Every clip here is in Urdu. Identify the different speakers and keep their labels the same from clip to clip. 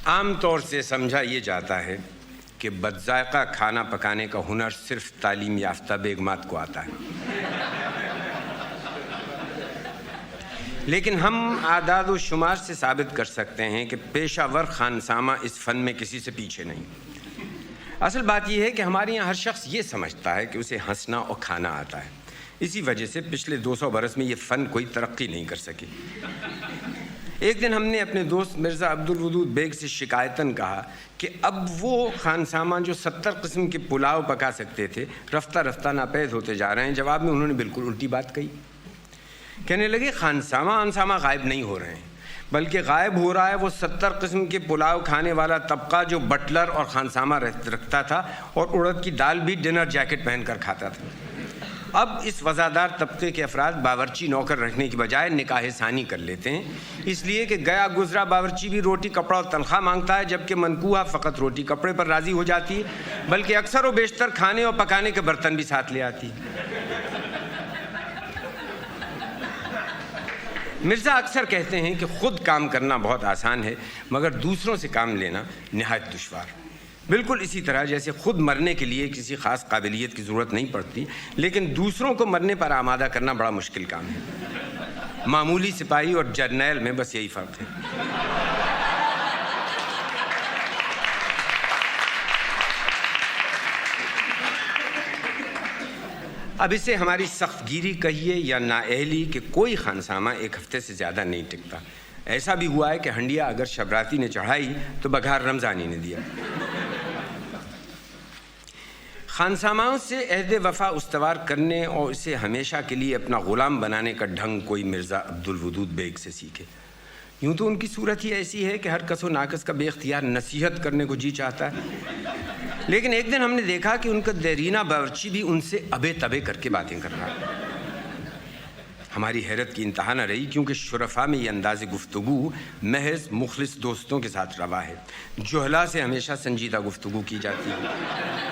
Speaker 1: عام طور سے سمجھا یہ جاتا ہے کہ بدذائقہ کھانا پکانے کا ہنر صرف تعلیم یافتہ بیگمات کو آتا ہے، لیکن ہم اعداد و شمار سے ثابت کر سکتے ہیں کہ پیشہ ور خانسامہ اس فن میں کسی سے پیچھے نہیں۔ اصل بات یہ ہے کہ ہمارے یہاں ہر شخص یہ سمجھتا ہے کہ اسے ہنسنا اور کھانا آتا ہے، اسی وجہ سے پچھلے 200 برس میں یہ فن کوئی ترقی نہیں کر سکی۔ ایک دن ہم نے اپنے دوست مرزا عبدالودود بیگ سے شکایتاً کہا کہ اب وہ خانسامہ جو 70 قسم کے پلاؤ پکا سکتے تھے رفتہ رفتہ ناپید ہوتے جا رہے ہیں۔ جواب میں انہوں نے بالکل الٹی بات کہی، کہنے لگے خانسامہ غائب نہیں ہو رہے ہیں، بلکہ غائب ہو رہا ہے وہ 70 قسم کے پلاؤ کھانے والا طبقہ جو بٹلر اور خانسامہ رکھتا تھا اور اڑد کی دال بھی ڈنر جیکٹ پہن کر کھاتا تھا۔ اب اس وزادار طبقے کے افراد باورچی نوکر رکھنے کی بجائے نکاح ثانی کر لیتے ہیں، اس لیے کہ گیا گزرا باورچی بھی روٹی کپڑا اور تنخواہ مانگتا ہے، جبکہ منکوحہ فقط روٹی کپڑے پر راضی ہو جاتی ہے، بلکہ اکثر و بیشتر کھانے اور پکانے کے برتن بھی ساتھ لے آتی ہے۔ مرزا اکثر کہتے ہیں کہ خود کام کرنا بہت آسان ہے مگر دوسروں سے کام لینا نہایت دشوار، بالکل اسی طرح جیسے خود مرنے کے لیے کسی خاص قابلیت کی ضرورت نہیں پڑتی، لیکن دوسروں کو مرنے پر آمادہ کرنا بڑا مشکل کام ہے۔ معمولی سپاہی اور جرنیل میں بس یہی فرق ہے۔ اب اسے ہماری سخت گیری کہیے یا نااہلی کہ کوئی خانسامہ ایک ہفتے سے زیادہ نہیں ٹکتا۔ ایسا بھی ہوا ہے کہ ہنڈیا اگر شبراتی نے چڑھائی تو بگھار رمضانی نے دیا۔ خانساماؤں سے عہد وفا استوار کرنے اور اسے ہمیشہ کے لیے اپنا غلام بنانے کا ڈھنگ کوئی مرزا عبدالودود بیگ سے سیکھے۔ یوں تو ان کی صورت ہی ایسی ہے کہ ہر کس و ناکس کا بے اختیار نصیحت کرنے کو جی چاہتا ہے، لیکن ایک دن ہم نے دیکھا کہ ان کا دیرینہ باورچی بھی ان سے ابے تبے کر کے باتیں کر رہا ہے۔ ہماری حیرت کی انتہا نہ رہی، کیونکہ شرفاء میں یہ انداز گفتگو محض مخلص دوستوں کے ساتھ روا ہے، جہلاء سے ہمیشہ سنجیدہ گفتگو کی جاتی ہے۔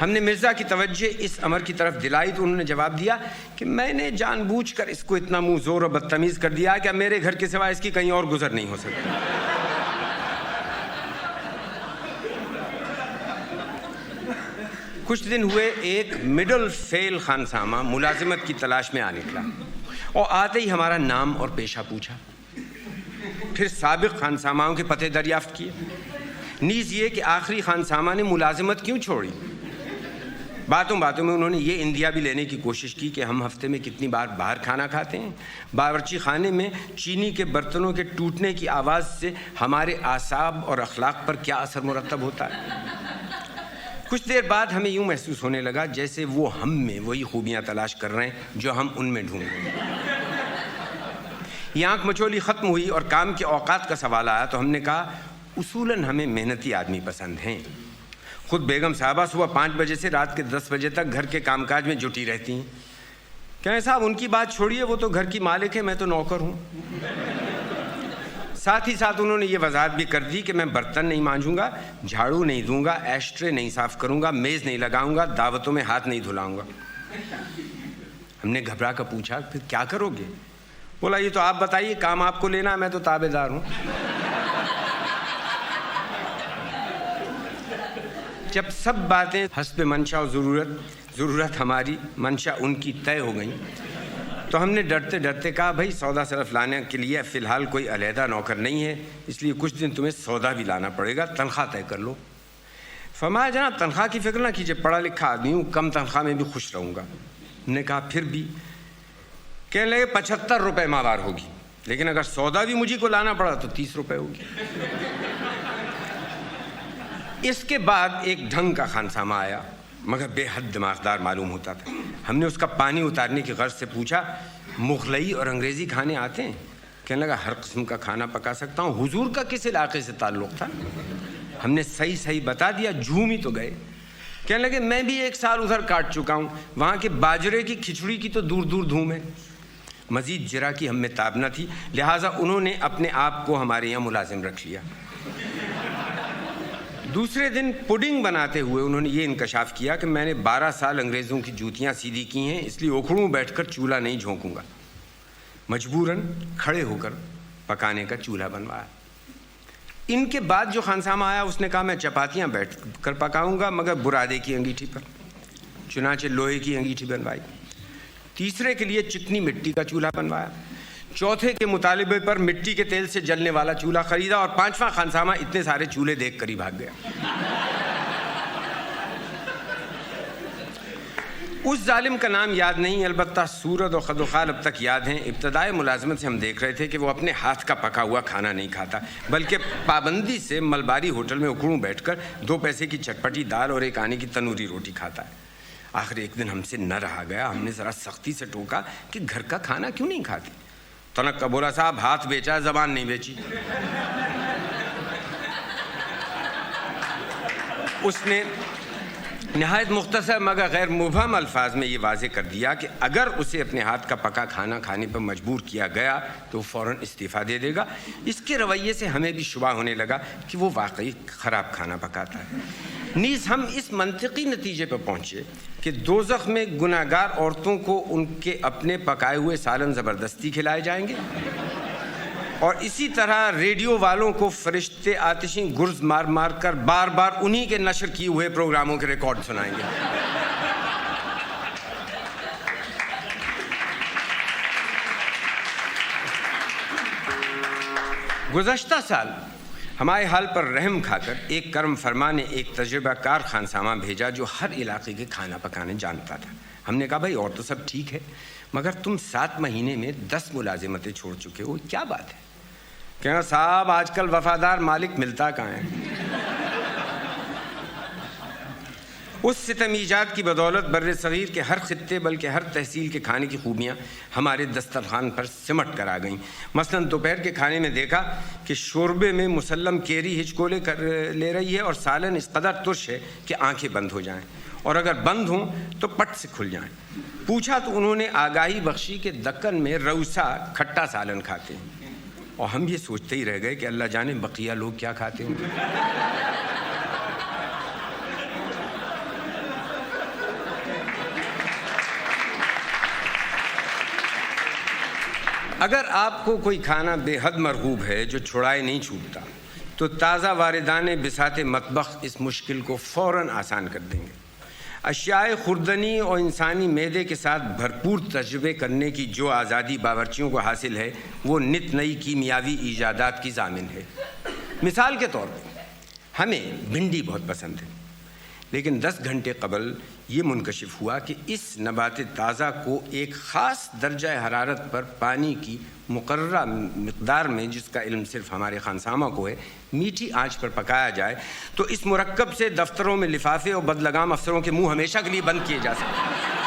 Speaker 1: ہم نے مرزا کی توجہ اس امر کی طرف دلائی تو انہوں نے جواب دیا کہ میں نے جان بوجھ کر اس کو اتنا منہ زور اور بدتمیز کر دیا کہ اب میرے گھر کے سوا اس کی کہیں اور گزر نہیں ہو سکتی۔ کچھ دن ہوئے ایک مڈل فیل خانسامہ ملازمت کی تلاش میں آ نکلا اور آتے ہی ہمارا نام اور پیشہ پوچھا، پھر سابق خانساماؤں کے پتے دریافت کیے، نیز یہ کہ آخری خانسامہ نے ملازمت کیوں چھوڑی۔ باتوں میں انہوں نے یہ اندیا بھی لینے کی کوشش کی کہ ہم ہفتے میں کتنی بار باہر کھانا کھاتے ہیں، باورچی خانے میں چینی کے برتنوں کے ٹوٹنے کی آواز سے ہمارے اعصاب اور اخلاق پر کیا اثر مرتب ہوتا ہے۔ کچھ دیر بعد ہمیں یوں محسوس ہونے لگا جیسے وہ ہم میں وہی خوبیاں تلاش کر رہے ہیں جو ہم ان میں ڈھونڈ رہے ہیں۔ یہ آنکھ مچولی ختم ہوئی اور کام کے اوقات کا سوال آیا تو ہم نے کہا اصولاً ہمیں محنتی آدمی پسند ہیں۔ خود بیگم صاحبہ صبح 5 بجے سے رات کے 10 بجے تک گھر کے کام کاج میں جٹی رہتی ہیں۔ کہیں صاحب ان کی بات چھوڑیے، وہ تو گھر کی مالک ہے، میں تو نوکر ہوں۔ ساتھ ہی ساتھ انہوں نے یہ وضاحت بھی کر دی کہ میں برتن نہیں مانجوں گا، جھاڑو نہیں دوں گا، ایشٹرے نہیں صاف کروں گا، میز نہیں لگاؤں گا، دعوتوں میں ہاتھ نہیں دھلاؤں گا۔ ہم نے گھبرا کر پوچھا پھر کیا کرو گے؟ بولا یہ تو آپ بتائیے، کام آپ کو لینا ہے، میں تو تابع دار ہوں۔ جب سب باتیں حسب منشا و ضرورت ہماری منشا ان کی طے ہو گئیں تو ہم نے ڈرتے ڈرتے کہا بھائی سودا صرف لانے کے لیے فی الحال کوئی علیحدہ نوکر نہیں ہے، اس لیے کچھ دن تمہیں سودا بھی لانا پڑے گا، تنخواہ طے کر لو۔ فرمایا جناب تنخواہ کی فکر نہ کیجیے، پڑھا لکھا آدمی ہوں، کم تنخواہ میں بھی خوش رہوں گا۔ ہم نے کہا پھر بھی؟ کہنے لگے 75 روپے ماہوار ہوگی، لیکن اگر سودا بھی مجھے کو لانا پڑا تو 30 روپے ہوگی۔ اس کے بعد ایک ڈھنگ کا خانسامہ آیا مگر بے حد دماغدار معلوم ہوتا تھا۔ ہم نے اس کا پانی اتارنے کی غرض سے پوچھا مغلئی اور انگریزی کھانے آتے ہیں؟ کہنے لگا ہر قسم کا کھانا پکا سکتا ہوں۔ حضور کا کس علاقے سے تعلق تھا؟ ہم نے صحیح بتا دیا، جھوم ہی تو گئے۔ کہنے لگے میں بھی 1 سال ادھر کاٹ چکا ہوں، وہاں کے باجرے کی کھچڑی کی تو دور دور دھوم ہے۔ مزید جرا کی ہم میں تاب نہ تھی، لہٰذا انہوں نے اپنے آپ کو ہمارے یہاں ملازم رکھ لیا۔ دوسرے دن پڈنگ بناتے ہوئے انہوں نے یہ انکشاف کیا کہ میں نے 12 سال انگریزوں کی جوتیاں سیدھی کی ہیں، اس لیے اوکھڑوں بیٹھ کر چولہا نہیں جھونکوں گا۔ مجبوراً کھڑے ہو کر پکانے کا چولہا بنوایا. ان کے بعد جو خانسامہ آیا اس نے کہا میں چپاتیاں بیٹھ کر پکاؤں گا مگر برادے کی انگیٹھی پر. چنانچہ لوہے کی انگیٹھی بنوائی. تیسرے کے لیے چکنی مٹی کا چولہا بنوایا. چوتھے کے مطالبے پر مٹی کے تیل سے جلنے والا چولہا خریدا. اور پانچواں خانسامہ اتنے سارے چولہے دیکھ کر ہی بھاگ گیا. اس ظالم کا نام یاد نہیں، البتہ صورت و خد و خال اب تک یاد ہیں. ابتدائی ملازمت سے ہم دیکھ رہے تھے کہ وہ اپنے ہاتھ کا پکا ہوا کھانا نہیں کھاتا بلکہ پابندی سے ملباری ہوٹل میں اکڑوں بیٹھ کر 2 پیسے کی چٹپٹی دال اور 1 آنے کی تنوری روٹی کھاتا ہے. آخر ایک دن ہم سے نہ رہا گیا. ہم نے ذرا سختی سے ٹوکا کہ گھر کا کھانا کیوں نہیں کھاتے. تنک کا بولا صاحب ہاتھ بیچا زبان نہیں بیچی. اس نے نہایت مختصر مگر غیر مبہم الفاظ میں یہ واضح کر دیا کہ اگر اسے اپنے ہاتھ کا پکا کھانا کھانے پر مجبور کیا گیا تو وہ فوراً استعفیٰ دے دے گا. اس کے رویے سے ہمیں بھی شبہ ہونے لگا کہ وہ واقعی خراب کھانا پکاتا ہے. نیز ہم اس منطقی نتیجے پر پہنچے کہ دوزخ میں گناہگار عورتوں کو ان کے اپنے پکائے ہوئے سالن زبردستی کھلائے جائیں گے اور اسی طرح ریڈیو والوں کو فرشتے آتشیں گرز مار مار کر بار بار انہی کے نشر کیے ہوئے پروگراموں کے ریکارڈ سنائیں گے. گزشتہ سال ہمارے حال پر رحم کھا کر ایک کرم فرما نے ایک تجربہ کار خانسامہ بھیجا جو ہر علاقے کے کھانا پکانے جانتا تھا. ہم نے کہا بھائی اور تو سب ٹھیک ہے مگر تم 7 مہینے میں 10 ملازمتیں چھوڑ چکے ہو، کیا بات ہے؟ کہنا صاحب آج کل وفادار مالک ملتا کہاں ہے. اس ستم ایجاد کی بدولت بر صغیر کے ہر خطے بلکہ ہر تحصیل کے کھانے کی خوبیاں ہمارے دسترخوان پر سمٹ کر آ گئیں. مثلاً دوپہر کے کھانے میں دیکھا کہ شوربے میں مسلم کیری ہچکولے لے رہی ہے اور سالن اس قدر ترش ہے کہ آنکھیں بند ہو جائیں اور اگر بند ہوں تو پٹ سے کھل جائیں. پوچھا تو انہوں نے آگاہی بخشی کہ دکن میں روسا کھٹا سالن کھاتے ہیں اور ہم یہ سوچتے ہی رہ گئے کہ اللہ جانے بقیہ لوگ کیا کھاتے ہوں گے. اگر آپ کو کوئی کھانا بے حد مرغوب ہے جو چھڑائے نہیں چھوٹتا تو تازہ واردان بساط مطبخ اس مشکل کو فوراً آسان کر دیں گے. اشیاء خوردنی اور انسانی معدے کے ساتھ بھرپور تجربے کرنے کی جو آزادی باورچیوں کو حاصل ہے وہ نت نئی کیمیاوی ایجادات کی ضامن ہے. مثال کے طور پر ہمیں بھنڈی بہت پسند ہے لیکن 10 گھنٹے قبل یہ منکشف ہوا کہ اس نبات تازہ کو ایک خاص درجہ حرارت پر پانی کی مقررہ مقدار میں، جس کا علم صرف ہمارے خانسامہ کو ہے، میٹھی آنچ پر پکایا جائے تو اس مرکب سے دفتروں میں لفافے اور بدلگام افسروں کے منہ ہمیشہ کے لیے بند کیے جا سکتے ہیں.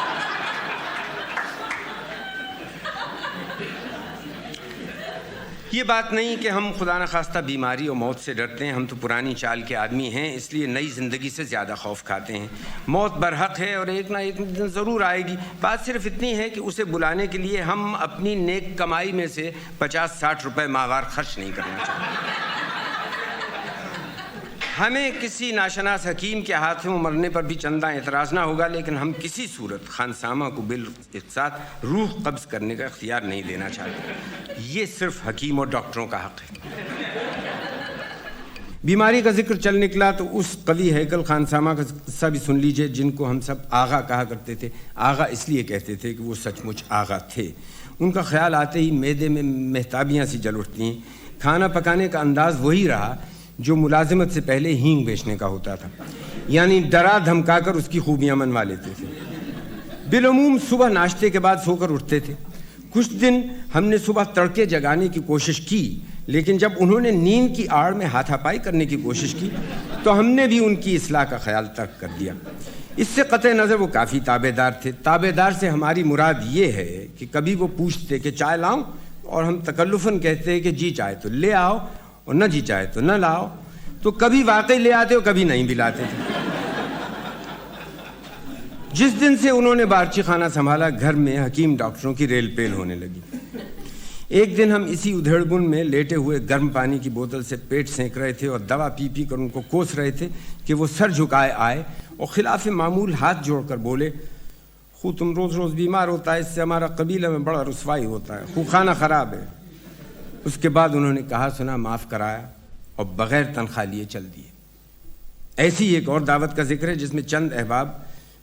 Speaker 1: یہ بات نہیں کہ ہم خدا نخواستہ بیماری اور موت سے ڈرتے ہیں. ہم تو پرانی چال کے آدمی ہیں، اس لیے نئی زندگی سے زیادہ خوف کھاتے ہیں. موت برحق ہے اور ایک نہ ایک دن ضرور آئے گی. بات صرف اتنی ہے کہ اسے بلانے کے لیے ہم اپنی نیک کمائی میں سے 50-60 روپے ماہوار خرچ نہیں کرنا چاہتے. ہمیں کسی ناشناس حکیم کے ہاتھوں مرنے پر بھی چندہ اعتراض نہ ہوگا لیکن ہم کسی صورت خانسامہ کو بالاختصار روح قبض کرنے کا اختیار نہیں دینا چاہتے. یہ صرف حکیم اور ڈاکٹروں کا حق ہے. بیماری کا ذکر چل نکلا تو اس قوی ہیکل خانسامہ کا قصہ بھی سن لیجئے جن کو ہم سب آغا کہا کرتے تھے. آغا اس لیے کہتے تھے کہ وہ سچ مچ آغا تھے. ان کا خیال آتے ہی معدے میں مہتابیاں سی جل اٹھتی ہیں. کھانا پکانے کا انداز وہی رہا جو ملازمت سے پہلے ہینگ بیچنے کا ہوتا تھا، یعنی ڈرا دھمکا کر اس کی خوبیاں منوا لیتے تھے. بالعموم صبح ناشتے کے بعد سو کر اٹھتے تھے. کچھ دن ہم نے صبح تڑکے جگانے کی کوشش کی لیکن جب انہوں نے نیند کی آڑ میں ہاتھا پائی کرنے کی کوشش کی تو ہم نے بھی ان کی اصلاح کا خیال ترک کر دیا. اس سے قطع نظر وہ کافی تابع دار تھے. تابع دار سے ہماری مراد یہ ہے کہ کبھی وہ پوچھتے کہ چائے لاؤں اور ہم تکلفاً کہتے کہ جی چائے تو لے آؤ اور نہ جی چائے تو نہ لاؤ. تو کبھی واقعی لے آتے اور کبھی نہیں بھی لاتے تھے. جس دن سے انہوں نے بارچی خانہ سنبھالا گھر میں حکیم ڈاکٹروں کی ریل پیل ہونے لگی. ایک دن ہم اسی ادھیڑ بن میں لیٹے ہوئے گرم پانی کی بوتل سے پیٹ سینک رہے تھے اور دوا پی پی کر ان کو کوس رہے تھے کہ وہ سر جھکائے آئے اور خلاف معمول ہاتھ جوڑ کر بولے خود تم روز روز بیمار ہوتا ہے، اس سے ہمارا قبیلہ میں بڑا رسوائی ہوتا ہے، خود کھانا خراب ہے. اس کے بعد انہوں نے کہا سنا معاف کرایا اور بغیر تنخواہ لیے چل دیے۔ ایسی ایک اور دعوت کا ذکر ہے جس میں چند احباب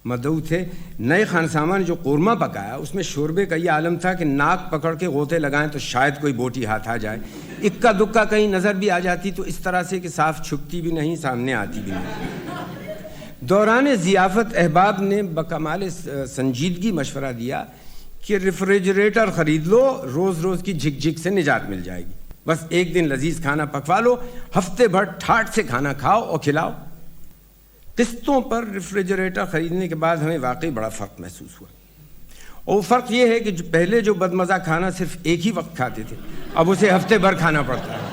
Speaker 1: مدعو تھے۔ نئے خانسامہ نے جو قورمہ پکایا اس میں شوربے کا یہ عالم تھا کہ ناک پکڑ کے غوطے لگائیں تو شاید کوئی بوٹی ہاتھ آ جائے، اکا دکا کہیں نظر بھی آ جاتی تو اس طرح سے کہ صاف چھپتی بھی نہیں سامنے آتی بھی نہیں۔ دوران ضیافت احباب نے بکمال سنجیدگی مشورہ دیا کہ ریفریجریٹر خرید لو، روز روز کی جھک جھک سے نجات مل جائے گی، بس ایک دن لذیذ کھانا پکوا لو، ہفتے بھر ٹھاٹ سے کھانا کھاؤ اور کھلاؤ۔ قسطوں پر ریفریجریٹر خریدنے کے بعد ہمیں واقعی بڑا فرق محسوس ہوا، اور وہ فرق یہ ہے کہ پہلے جو بدمزہ کھانا صرف ایک ہی وقت کھاتے تھے اب اسے ہفتے بھر کھانا پڑتا ہے۔